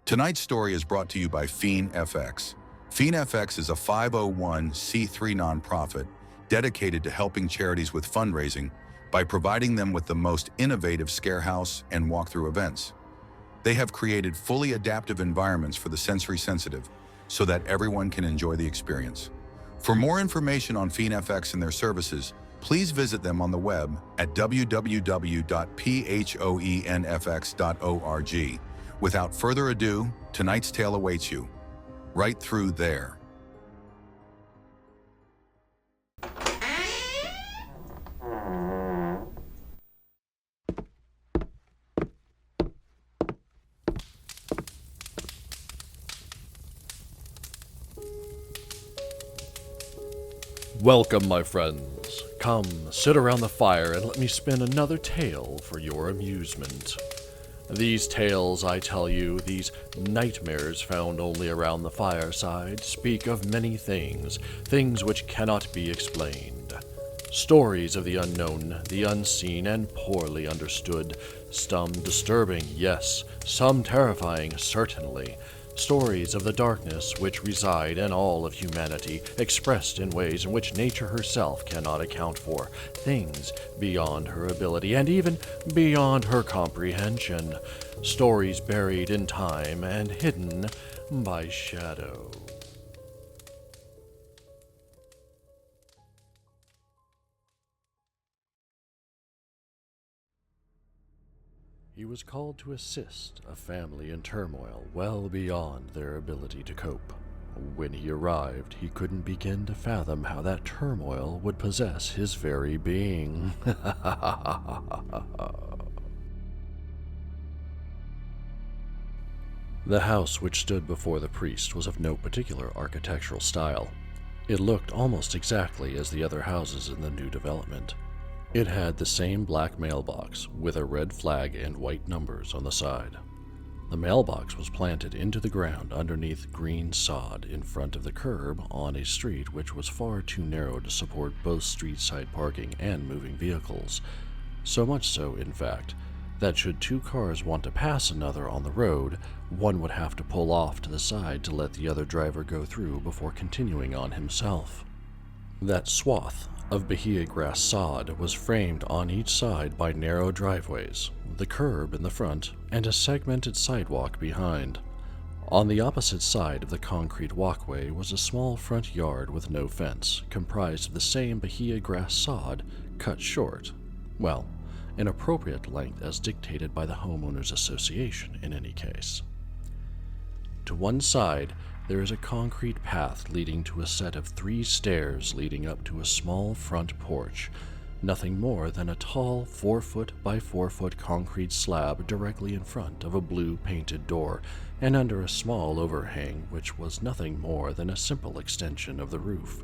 Tonight's story is brought to you by PhoenFX. PhoenFX is a 501c3 nonprofit dedicated to helping charities with fundraising by providing them with the most innovative scarehouse and walkthrough events. They have created fully adaptive environments for the sensory sensitive so that everyone can enjoy the experience. For more information on PhoenFX and their services, please visit them on the web at www.phonfx.org. Without further ado, tonight's tale awaits you, right through there. Welcome, my friends. Come, sit around the fire and let me spin another tale for your amusement. These tales, I tell you, these nightmares found only around the fireside, speak of many things, things which cannot be explained. Stories of the unknown, the unseen, and poorly understood. Some disturbing, yes, some terrifying, certainly. Stories of the darkness which reside in all of humanity, expressed in ways in which nature herself cannot account for, things beyond her ability and even beyond her comprehension, stories buried in time and hidden by shadow. He was called to assist a family in turmoil well beyond their ability to cope. When he arrived, he couldn't begin to fathom how that turmoil would possess his very being. The house which stood before the priest was of no particular architectural style. It looked almost exactly as the other houses in the new development. It had the same black mailbox with a red flag and white numbers on the side. The mailbox was planted into the ground underneath green sod in front of the curb on a street which was far too narrow to support both street-side parking and moving vehicles. So much so, in fact, that should two cars want to pass another on the road, one would have to pull off to the side to let the other driver go through before continuing on himself. That swath of bahia grass sod was framed on each side by narrow driveways, the curb in the front, and a segmented sidewalk behind. On the opposite side of the concrete walkway was a small front yard with no fence, comprised of the same bahia grass sod, cut short. Well, an appropriate length as dictated by the Homeowners Association in any case. To one side, there is a concrete path leading to a set of 3 stairs leading up to a small front porch, nothing more than a tall 4-foot by 4-foot concrete slab directly in front of a blue painted door and under a small overhang which was nothing more than a simple extension of the roof.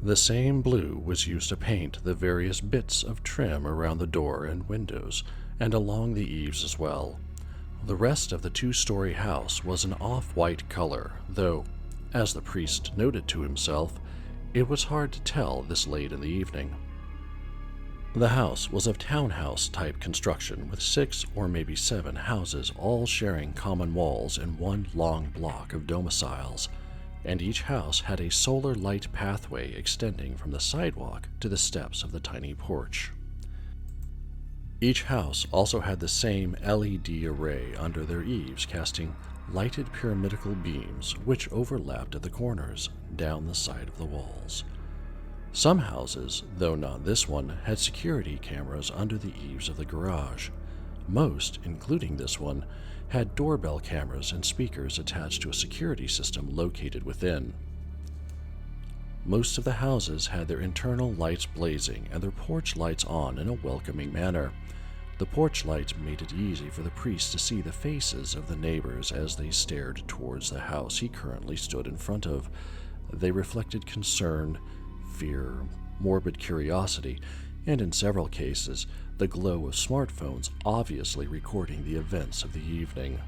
The same blue was used to paint the various bits of trim around the door and windows, and along the eaves as well. The rest of the 2-story house was an off-white color, though, as the priest noted to himself, it was hard to tell this late in the evening. The house was of townhouse-type construction with 6 or maybe 7 houses all sharing common walls in one long block of domiciles, and each house had a solar light pathway extending from the sidewalk to the steps of the tiny porch. Each house also had the same LED array under their eaves casting lighted pyramidical beams which overlapped at the corners down the side of the walls. Some houses, though not this one, had security cameras under the eaves of the garage. Most, including this one, had doorbell cameras and speakers attached to a security system located within. Most of the houses had their internal lights blazing and their porch lights on in a welcoming manner. The porch lights made it easy for the priest to see the faces of the neighbors as they stared towards the house he currently stood in front of. They reflected concern, fear, morbid curiosity, and in several cases, the glow of smartphones obviously recording the events of the evening.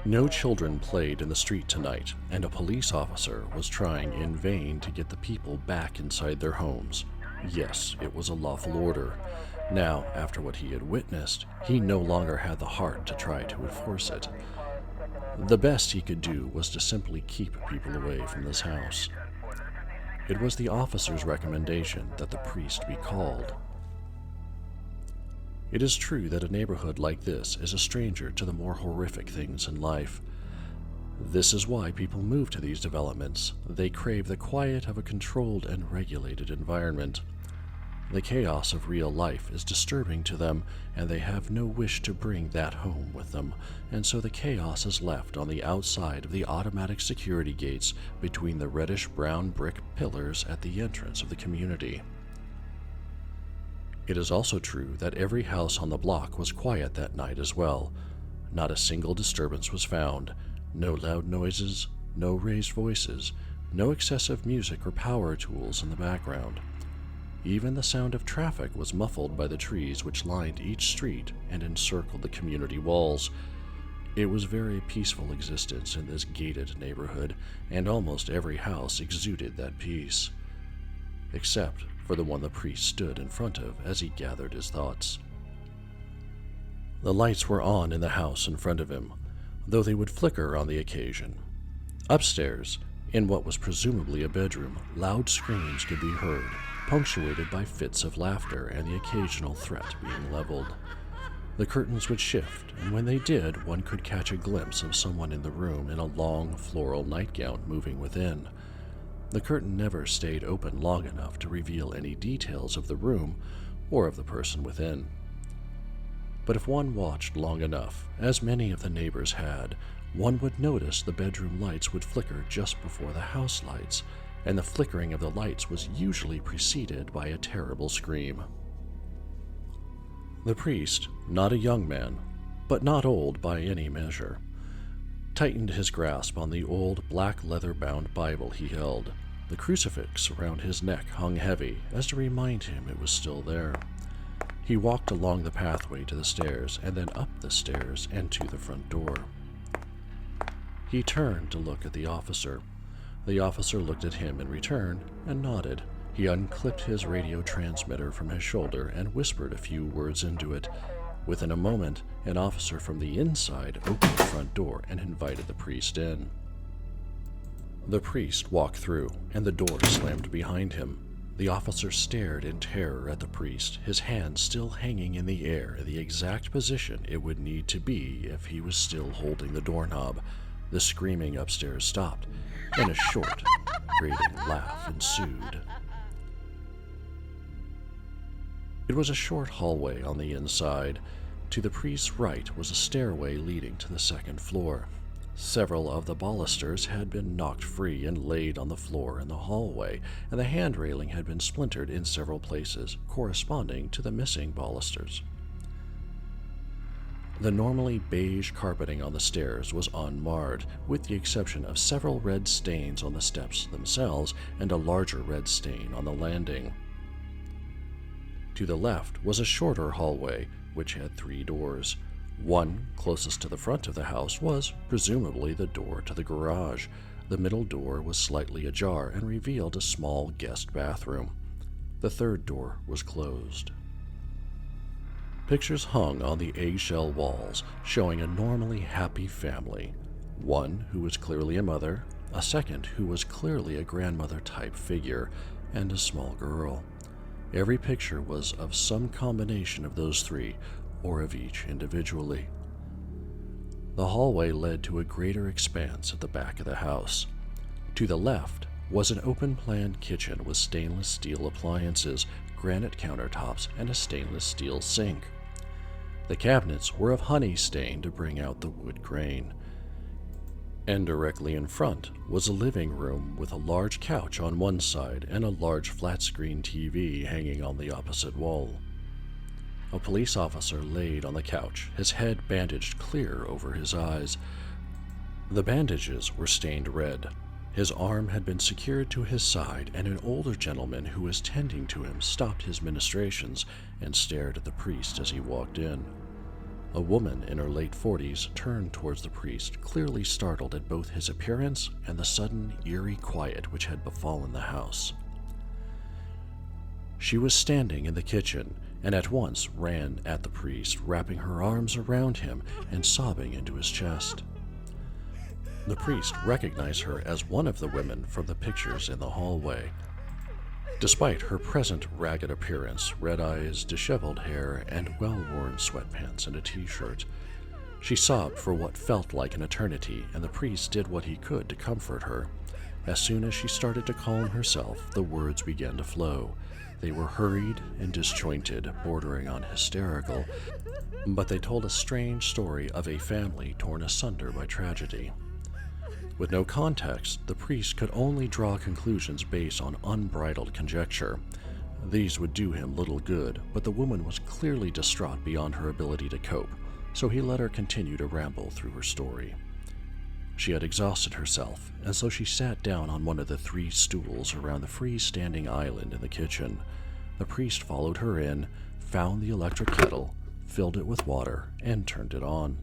No children played in the street tonight, and a police officer was trying in vain to get the people back inside their homes. Yes, it was a lawful order. Now, after what he had witnessed, he no longer had the heart to try to enforce it. The best he could do was to simply keep people away from this house. It was the officer's recommendation that the priest be called. It is true that a neighborhood like this is a stranger to the more horrific things in life. This is why people move to these developments. They crave the quiet of a controlled and regulated environment. The chaos of real life is disturbing to them, and they have no wish to bring that home with them, and so the chaos is left on the outside of the automatic security gates between the reddish-brown brick pillars at the entrance of the community. It is also true that every house on the block was quiet that night as well. Not a single disturbance was found. No loud noises, no raised voices, no excessive music or power tools in the background. Even the sound of traffic was muffled by the trees which lined each street and encircled the community walls. It was a very peaceful existence in this gated neighborhood, and almost every house exuded that peace, except for the one the priest stood in front of as he gathered his thoughts. The lights were on in the house in front of him, though they would flicker on the occasion. Upstairs, in what was presumably a bedroom, loud screams could be heard, punctuated by fits of laughter and the occasional threat being leveled. The curtains would shift, and when they did, one could catch a glimpse of someone in the room in a long floral nightgown moving within. The curtain never stayed open long enough to reveal any details of the room or of the person within. But if one watched long enough, as many of the neighbors had, one would notice the bedroom lights would flicker just before the house lights, and the flickering of the lights was usually preceded by a terrible scream. The priest, not a young man, but not old by any measure, tightened his grasp on the old black leather-bound Bible he held. The crucifix around his neck hung heavy, as to remind him it was still there. He walked along the pathway to the stairs, and then up the stairs and to the front door. He turned to look at the officer. The officer looked at him in return and nodded. He unclipped his radio transmitter from his shoulder and whispered a few words into it. Within a moment, an officer from the inside opened the front door and invited the priest in. The priest walked through, and the door slammed behind him. The officer stared in terror at the priest, his hand still hanging in the air in the exact position it would need to be if he was still holding the doorknob. The screaming upstairs stopped, and a short, grating laugh ensued. It was a short hallway on the inside. To the priest's right was a stairway leading to the second floor. Several of the balusters had been knocked free and laid on the floor in the hallway, and the hand railing had been splintered in several places, corresponding to the missing balusters. The normally beige carpeting on the stairs was unmarred, with the exception of several red stains on the steps themselves and a larger red stain on the landing. To the left was a shorter hallway, which had 3 doors. One, closest to the front of the house, was presumably the door to the garage. The middle door was slightly ajar and revealed a small guest bathroom. The third door was closed. Pictures hung on the eggshell walls, showing a normally happy family. One who was clearly a mother, a second who was clearly a grandmother-type figure, and a small girl. Every picture was of some combination of those 3, or of each individually. The hallway led to a greater expanse at the back of the house. To the left was an open-plan kitchen with stainless steel appliances, granite countertops, and a stainless steel sink. The cabinets were of honey stain to bring out the wood grain. And directly in front was a living room with a large couch on one side and a large flat-screen TV hanging on the opposite wall. A police officer laid on the couch, his head bandaged clear over his eyes. The bandages were stained red. His arm had been secured to his side, and an older gentleman who was tending to him stopped his ministrations and stared at the priest as he walked in. A woman in her late 40s turned towards the priest, clearly startled at both his appearance and the sudden, eerie quiet which had befallen the house. She was standing in the kitchen, and at once ran at the priest, wrapping her arms around him and sobbing into his chest. The priest recognized her as one of the women from the pictures in the hallway. Despite her present ragged appearance, red eyes, disheveled hair, and well-worn sweatpants and a t-shirt, she sobbed for what felt like an eternity, and the priest did what he could to comfort her. As soon as she started to calm herself, the words began to flow. They were hurried and disjointed, bordering on hysterical, but they told a strange story of a family torn asunder by tragedy. With no context, the priest could only draw conclusions based on unbridled conjecture. These would do him little good, but the woman was clearly distraught beyond her ability to cope, so he let her continue to ramble through her story. She had exhausted herself, and so she sat down on one of the 3 stools around the freestanding island in the kitchen. The priest followed her in, found the electric kettle, filled it with water, and turned it on.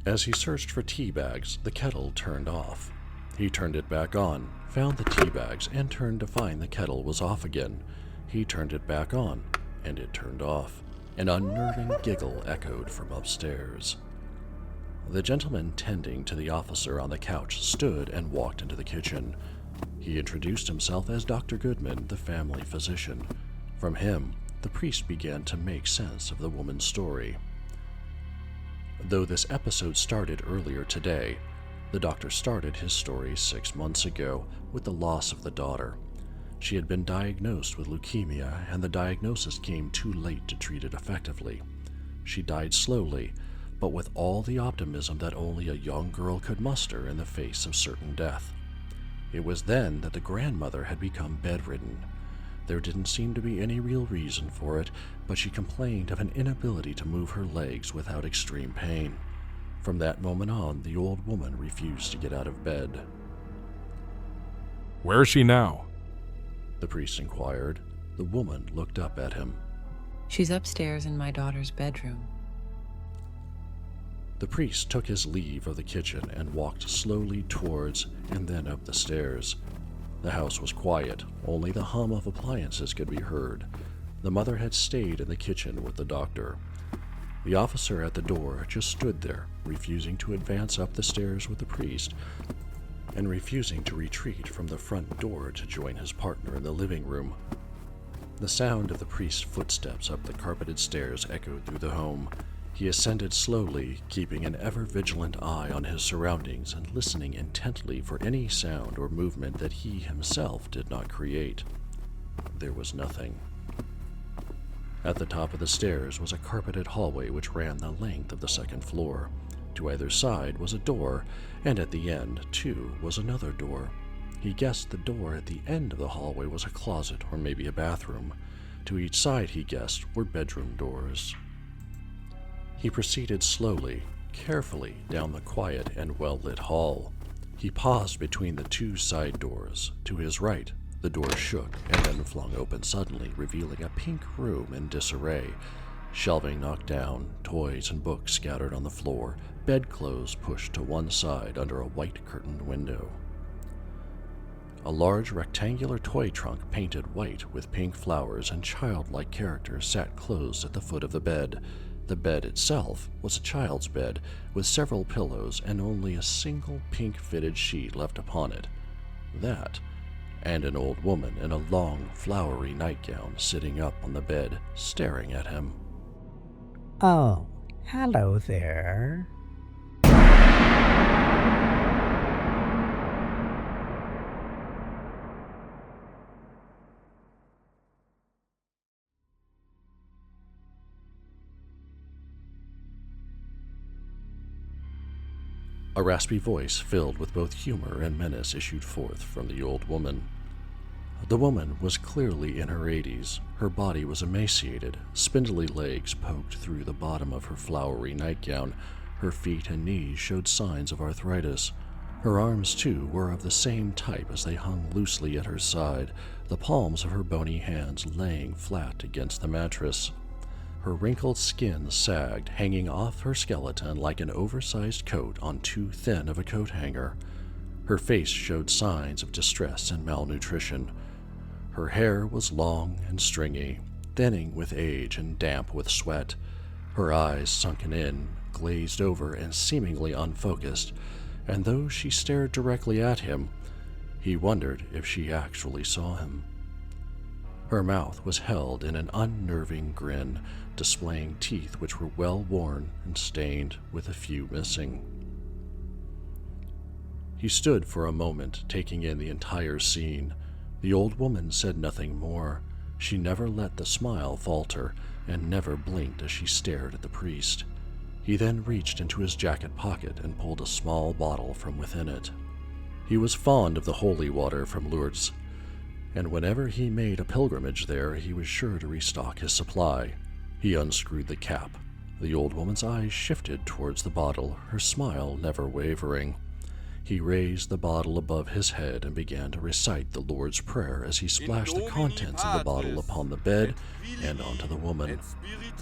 As he searched for tea bags, the kettle turned off. He turned it back on, found the tea bags, and turned to find the kettle was off again. He turned it back on, and it turned off. An unnerving giggle echoed from upstairs. The gentleman tending to the officer on the couch stood and walked into the kitchen. He introduced himself as Dr. Goodman, the family physician. From him, the priest began to make sense of the woman's story. Though this episode started earlier today, the doctor started his story 6 months ago with the loss of the daughter. She had been diagnosed with leukemia, and the diagnosis came too late to treat it effectively. She died slowly, but with all the optimism that only a young girl could muster in the face of certain death. It was then that the grandmother had become bedridden. There didn't seem to be any real reason for it, but she complained of an inability to move her legs without extreme pain. From that moment on, the old woman refused to get out of bed. "Where is she now?" The priest inquired. The woman looked up at him. "She's upstairs in my daughter's bedroom." The priest took his leave of the kitchen and walked slowly towards and then up the stairs. The house was quiet, only the hum of appliances could be heard. The mother had stayed in the kitchen with the doctor. The officer at the door just stood there, refusing to advance up the stairs with the priest, and refusing to retreat from the front door to join his partner in the living room. The sound of the priest's footsteps up the carpeted stairs echoed through the home. He ascended slowly, keeping an ever-vigilant eye on his surroundings and listening intently for any sound or movement that he himself did not create. There was nothing. At the top of the stairs was a carpeted hallway which ran the length of the second floor. To either side was a door, and at the end, too, was another door. He guessed the door at the end of the hallway was a closet or maybe a bathroom. To each side, he guessed, were bedroom doors. He proceeded slowly, carefully down the quiet and well-lit hall. He paused between the 2 side doors. To his right, the door shook and then flung open suddenly, revealing a pink room in disarray. Shelving knocked down, toys and books scattered on the floor, bedclothes pushed to one side under a white curtained window. A large rectangular toy trunk painted white with pink flowers and childlike characters sat closed at the foot of the bed. The bed itself was a child's bed, with several pillows and only a single pink fitted sheet left upon it. That, and an old woman in a long, flowery nightgown sitting up on the bed, staring at him. "Oh, hello there." A raspy voice filled with both humor and menace issued forth from the old woman. The woman was clearly in her 80s. Her body was emaciated, spindly legs poked through the bottom of her flowery nightgown. Her feet and knees showed signs of arthritis. Her arms, too, were of the same type as they hung loosely at her side, the palms of her bony hands laying flat against the mattress. Her wrinkled skin sagged, hanging off her skeleton like an oversized coat on too thin of a coat hanger. Her face showed signs of distress and malnutrition. Her hair was long and stringy, thinning with age and damp with sweat. Her eyes, sunken in, glazed over and seemingly unfocused, and though she stared directly at him, he wondered if she actually saw him. Her mouth was held in an unnerving grin, displaying teeth which were well worn and stained, with a few missing. He stood for a moment, taking in the entire scene. The old woman said nothing more. She never let the smile falter, and never blinked as she stared at the priest. He then reached into his jacket pocket and pulled a small bottle from within it. He was fond of the holy water from Lourdes, and whenever he made a pilgrimage there, he was sure to restock his supply. He unscrewed the cap. The old woman's eyes shifted towards the bottle, her smile never wavering. He raised the bottle above his head and began to recite the Lord's Prayer as he splashed the contents of the bottle upon the bed and onto the woman.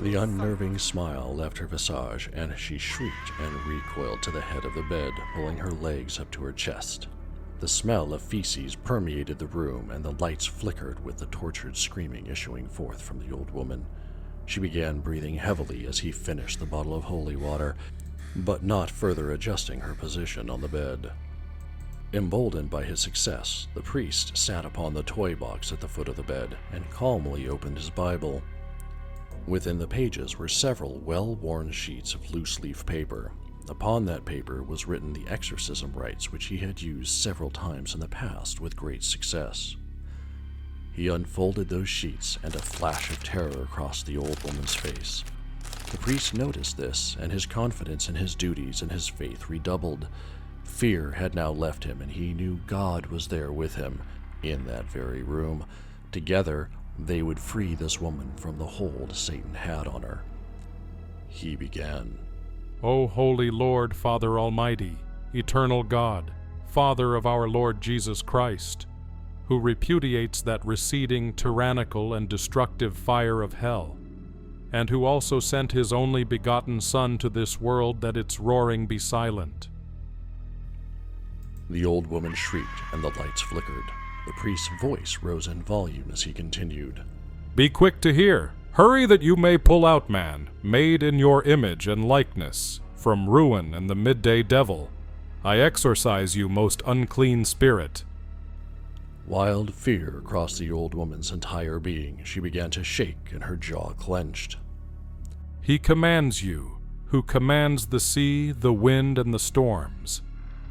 The unnerving smile left her visage, and she shrieked and recoiled to the head of the bed, pulling her legs up to her chest. The smell of feces permeated the room, and the lights flickered with the tortured screaming issuing forth from the old woman. She began breathing heavily as he finished the bottle of holy water, but not further adjusting her position on the bed. Emboldened by his success, the priest sat upon the toy box at the foot of the bed and calmly opened his Bible. Within the pages were several well-worn sheets of loose-leaf paper. Upon that paper was written the exorcism rites which he had used several times in the past with great success. He unfolded those sheets, and a flash of terror crossed the old woman's face. The priest noticed this, and his confidence in his duties and his faith redoubled. Fear had now left him, and he knew God was there with him, in that very room. Together, they would free this woman from the hold Satan had on her. He began. O holy Lord, Father Almighty, eternal God, Father of our Lord Jesus Christ, who repudiates that receding, tyrannical, and destructive fire of hell, and who also sent his only begotten Son to this world that its roaring be silent. The old woman shrieked, and the lights flickered. The priest's voice rose in volume as he continued. Be quick to hear. Hurry that you may pull out man, made in your image and likeness, from ruin and the midday devil. I exorcise you, most unclean spirit. Wild fear crossed the old woman's entire being. She began to shake, and her jaw clenched. He commands you, who commands the sea, the wind, and the storms.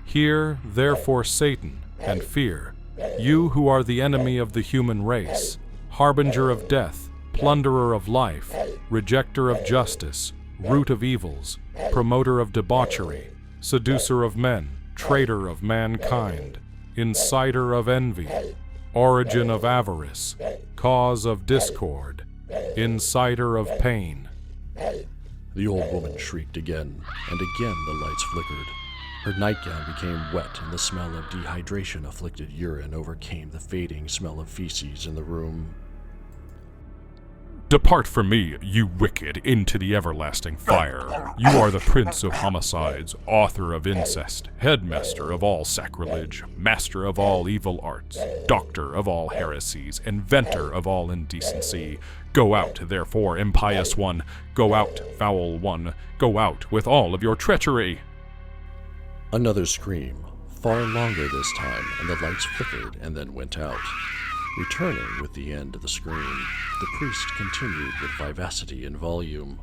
Hear, therefore, Satan, and fear, you who are the enemy of the human race, harbinger of death, plunderer of life, rejecter of justice, root of evils, promoter of debauchery, seducer of men, traitor of mankind, inciter of envy, origin of avarice, cause of discord, inciter of pain. The old woman shrieked again, and again the lights flickered. Her nightgown became wet, and the smell of dehydration-afflicted urine overcame the fading smell of feces in the room. Depart from me, you wicked, into the everlasting fire. You are the prince of homicides, author of incest, headmaster of all sacrilege, master of all evil arts, doctor of all heresies, inventor of all indecency. Go out, therefore, impious one. Go out, foul one. Go out with all of your treachery. Another scream, far longer this time, and the lights flickered and then went out. Returning with the end of the scream, the priest continued with vivacity and volume.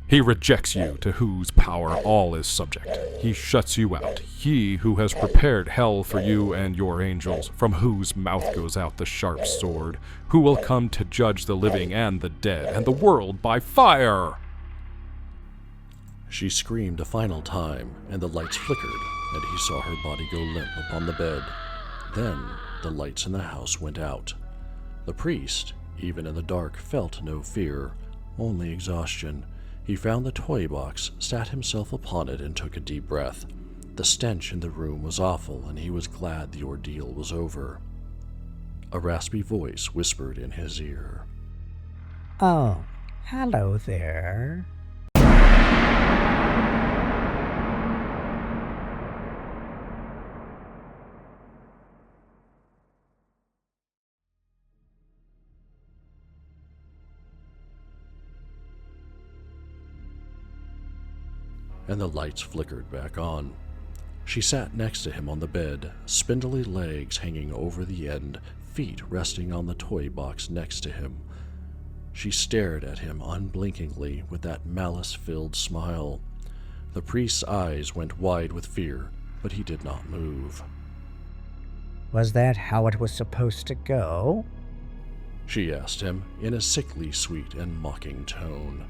He rejects you, to whose power all is subject. He shuts you out, he who has prepared hell for you and your angels, from whose mouth goes out the sharp sword, who will come to judge the living and the dead, and the world by fire. She screamed a final time, and the lights flickered, and he saw her body go limp upon the bed. Then the lights in the house went out. The priest, even in the dark, felt no fear, only exhaustion. He found the toy box, sat himself upon it, and took a deep breath. The stench in the room was awful, and he was glad the ordeal was over. A raspy voice whispered in his ear. Oh, hello there. And the lights flickered back on. She sat next to him on the bed, spindly legs hanging over the end, feet resting on the toy box next to him. She stared at him unblinkingly with that malice-filled smile. The priest's eyes went wide with fear, but he did not move. Was that how it was supposed to go? She asked him in a sickly sweet and mocking tone.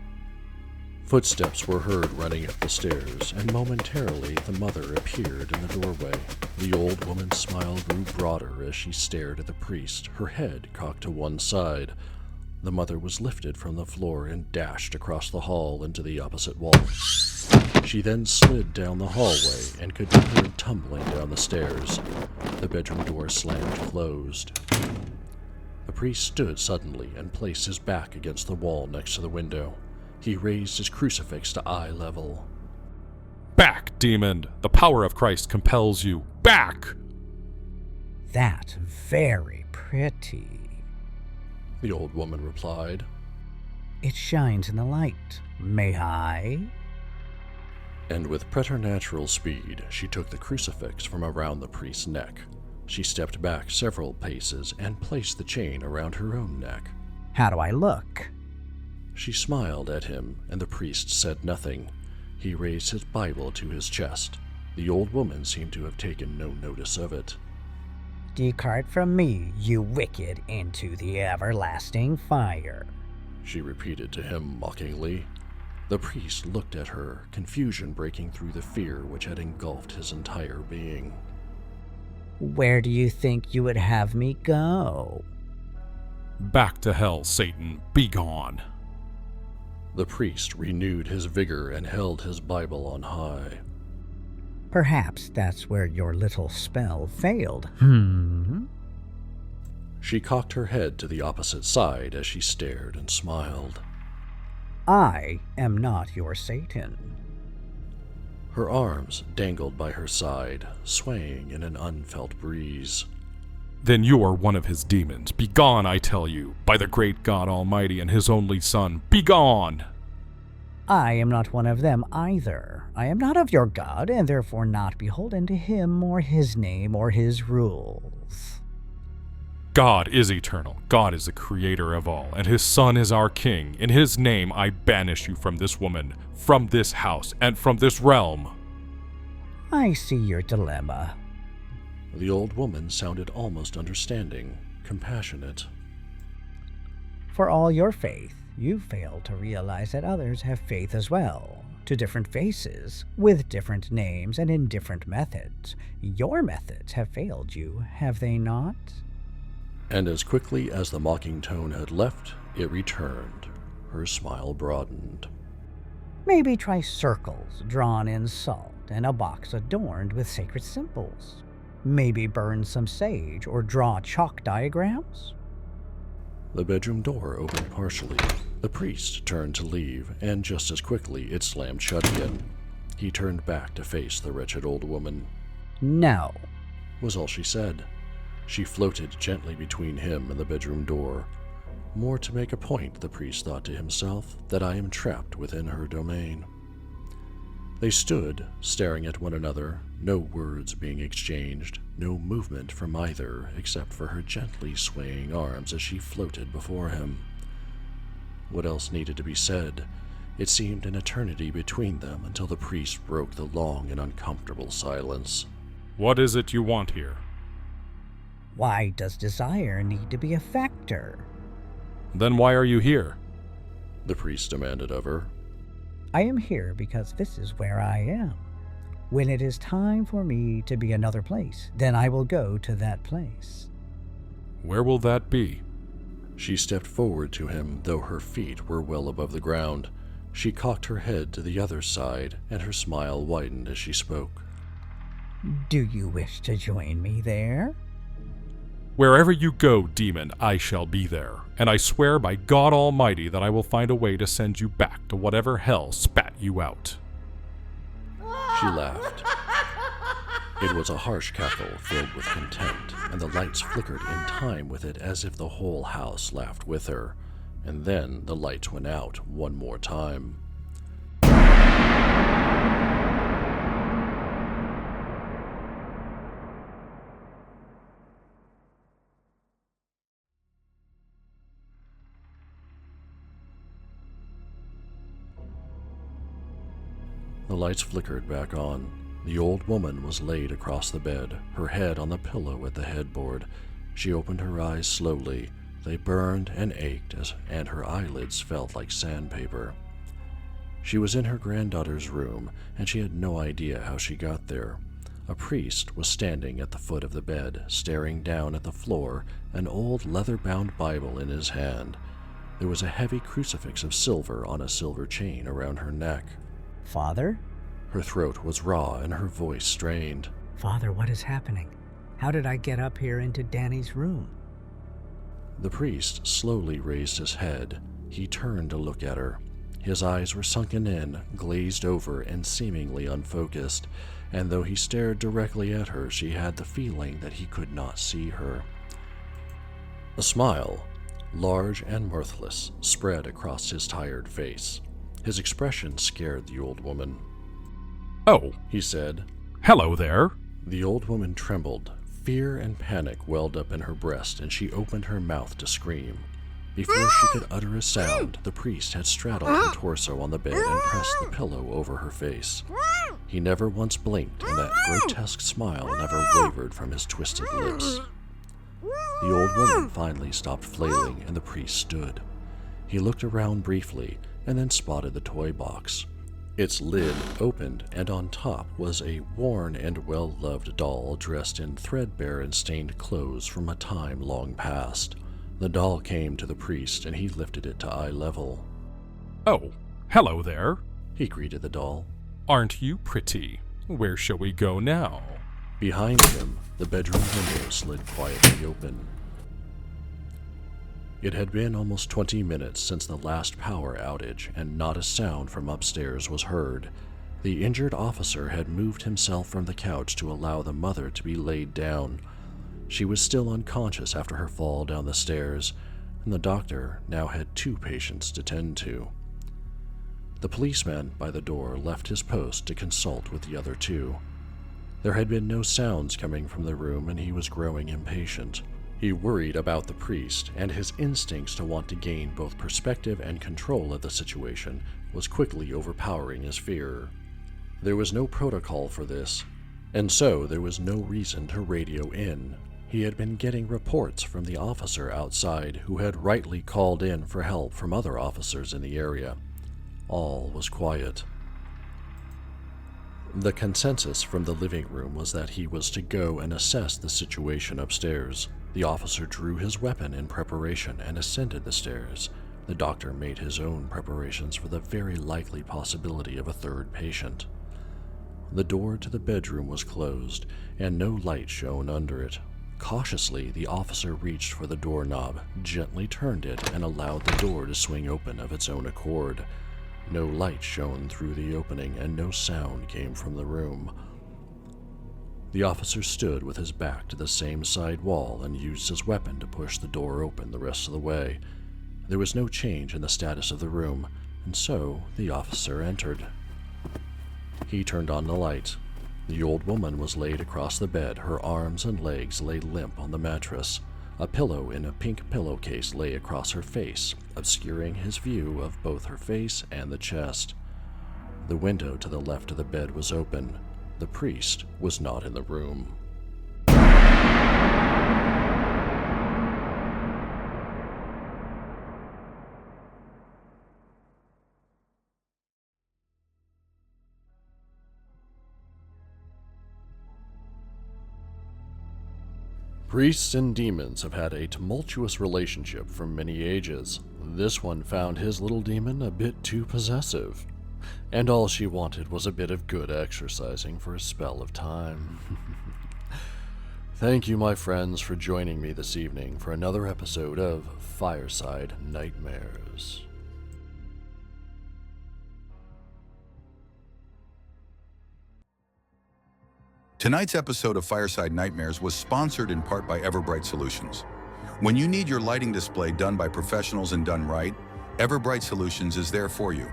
Footsteps were heard running up the stairs, and momentarily the mother appeared in the doorway. The old woman's smile grew broader as she stared at the priest, her head cocked to one side. The mother was lifted from the floor and dashed across the hall into the opposite wall. She then slid down the hallway and could be heard tumbling down the stairs. The bedroom door slammed closed. The priest stood suddenly and placed his back against the wall next to the window. He raised his crucifix to eye level. Back, demon! The power of Christ compels you. Back! That's very pretty, The old woman replied. It shines in the light. May I? And with preternatural speed, she took the crucifix from around the priest's neck. She stepped back several paces and placed the chain around her own neck. How do I look? She smiled at him, and the priest said nothing. He raised his Bible to his chest. The old woman seemed to have taken no notice of it. Depart from me, you wicked, into the everlasting fire, She repeated to him mockingly. The priest looked at her, confusion breaking through the fear which had engulfed his entire being. Where do you think you would have me go? Back to hell, Satan. Be gone. The priest renewed his vigor and held his Bible on high. Perhaps that's where your little spell failed. She cocked her head to the opposite side as she stared and smiled. I am not your Satan. Her arms dangled by her side, swaying in an unfelt breeze. Then you are one of his demons. Be gone, I tell you, by the great God Almighty and his only Son. Be gone! I am not one of them either. I am not of your God, and therefore not beholden to him or his name or his rules. God is eternal. God is the creator of all, and his Son is our King. In his name I banish you from this woman, from this house, and from this realm. I see your dilemma. The old woman sounded almost understanding, compassionate. For all your faith, you fail to realize that others have faith as well, to different faces, with different names and in different methods. Your methods have failed you, have they not? And as quickly as the mocking tone had left, it returned. Her smile broadened. Maybe try circles drawn in salt and a box adorned with sacred symbols. Maybe burn some sage or draw chalk diagrams. The bedroom door opened partially. The priest turned to leave, and just as quickly it slammed shut again. He turned back to face the wretched old woman. No, Was all she said. She floated gently between him and the bedroom door. More to make a point, the priest thought to himself, that I am trapped within her domain. They stood, staring at one another, no words being exchanged, no movement from either except for her gently swaying arms as she floated before him. What else needed to be said? It seemed an eternity between them until the priest broke the long and uncomfortable silence. What is it you want here? why does desire need to be a factor? Then why are you here? The priest demanded of her. I am here because this is where I am. When it is time for me to be another place, then I will go to that place. Where will that be? She stepped forward to him, though her feet were well above the ground. She cocked her head to the other side, and her smile widened as she spoke. Do you wish to join me there? Wherever you go, demon, I shall be there, and I swear by God Almighty that I will find a way to send you back to whatever hell spat you out. She laughed. It was a harsh cackle filled with contempt, and the lights flickered in time with it as if the whole house laughed with her. And then the lights went out one more time. The lights flickered back on. The old woman was laid across the bed, her head on the pillow at the headboard. She opened her eyes slowly. They burned and ached, and her eyelids felt like sandpaper. She was in her granddaughter's room, and she had no idea how she got there. A priest was standing at the foot of the bed, staring down at the floor, an old leather-bound Bible in his hand. There was a heavy crucifix of silver on a silver chain around her neck. Father? Her throat was raw and her voice strained. Father, what is happening? How did I get up here into Danny's room? The priest slowly raised his head. He turned to look at her. His eyes were sunken in, glazed over, and seemingly unfocused, and though he stared directly at her, she had the feeling that he could not see her. A smile, large and mirthless, spread across his tired face. His expression scared the old woman. "Oh," he said. "Hello there." The old woman trembled. Fear and panic welled up in her breast, and she opened her mouth to scream. Before she could utter a sound, the priest had straddled her torso on the bed and pressed the pillow over her face. He never once blinked, and that grotesque smile never wavered from his twisted lips. The old woman finally stopped flailing, and the priest stood. He looked around briefly, and then spotted the toy box. Its lid opened, and on top was a worn and well-loved doll dressed in threadbare and stained clothes from a time long past. The doll came to the priest, and he lifted it to eye level. "Oh, hello there. He greeted the doll. Aren't you pretty? Where shall we go now?" Behind him, the bedroom window slid quietly open. It had been almost 20 minutes since the last power outage, and not a sound from upstairs was heard. The injured officer had moved himself from the couch to allow the mother to be laid down. She was still unconscious after her fall down the stairs, and the doctor now had 2 patients to tend to. The policeman by the door left his post to consult with the other 2. There had been no sounds coming from the room, and he was growing impatient. He worried about the priest, and his instincts to want to gain both perspective and control of the situation was quickly overpowering his fear. There was no protocol for this, and so there was no reason to radio in. He had been getting reports from the officer outside, who had rightly called in for help from other officers in the area. All was quiet. The consensus from the living room was that he was to go and assess the situation upstairs. The officer drew his weapon in preparation and ascended the stairs. The doctor made his own preparations for the very likely possibility of a 3rd patient. The door to the bedroom was closed, and no light shone under it. Cautiously, the officer reached for the doorknob, gently turned it, and allowed the door to swing open of its own accord. No light shone through the opening, and no sound came from the room. The officer stood with his back to the same side wall and used his weapon to push the door open the rest of the way. There was no change in the status of the room, and so the officer entered. He turned on the light. The old woman was laid across the bed. Her arms and legs lay limp on the mattress. A pillow in a pink pillowcase lay across her face, obscuring his view of both her face and the chest. The window to the left of the bed was open. The priest was not in the room. Priests and demons have had a tumultuous relationship for many ages. This one found his little demon a bit too possessive, and all she wanted was a bit of good exercising for a spell of time. Thank you, my friends, for joining me this evening for another episode of Fireside Nightmares. Tonight's episode of Fireside Nightmares was sponsored in part by Everbright Solutions. When you need your lighting display done by professionals and done right, Everbright Solutions is there for you.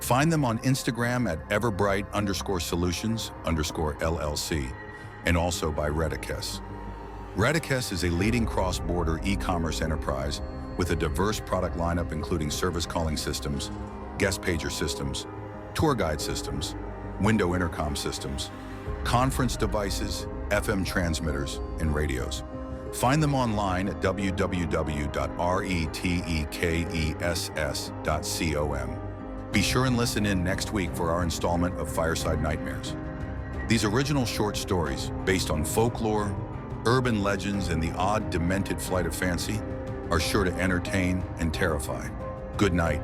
Find them on Instagram at everbright_solutions_LLC, and also by Redicus. Redicus is a leading cross-border e-commerce enterprise with a diverse product lineup including service calling systems, guest pager systems, tour guide systems, window intercom systems, conference devices, FM transmitters, and radios. Find them online at www.retekess.com. Be sure and listen in next week for our installment of Fireside Nightmares. These original short stories, based on folklore, urban legends, and the odd, demented flight of fancy, are sure to entertain and terrify. Good night.